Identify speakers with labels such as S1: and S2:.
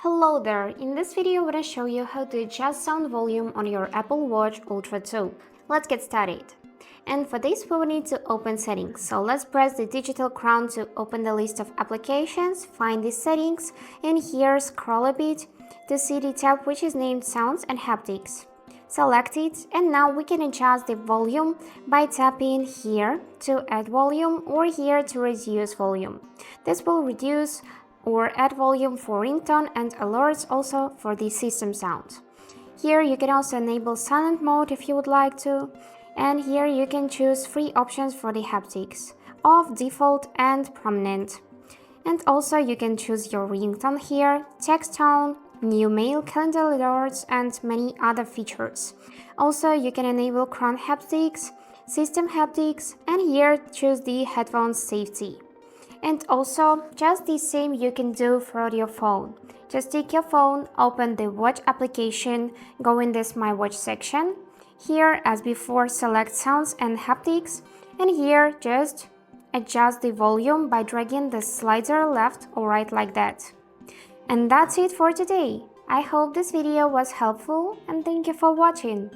S1: Hello there, in this video I'm going to show you how to adjust sound volume on your Apple Watch Ultra 2. Let's get started. And for this we will need to open settings, so let's press the digital crown to open the list of applications, find the settings, and here scroll a bit to see the tab which is named Sounds and Haptics. Select it, and now we can adjust the volume by tapping here to add volume or here to reduce volume. This will reduce or add volume for ringtone and alerts also for the system sound. Here you can also enable silent mode if you would like to, and here you can choose three options for the haptics: off, default, and prominent. And also you can choose your ringtone here, text tone, new mail, calendar alerts, and many other features. Also you can enable crown haptics, system haptics, and here choose the headphones safety. And also, just the same you can do for your phone. Just take your phone, open the watch application, go in this My Watch section. Here, as before, select Sounds and Haptics, and here just adjust the volume by dragging the slider left or right like that. And that's it for today. I hope this video was helpful and thank you for watching.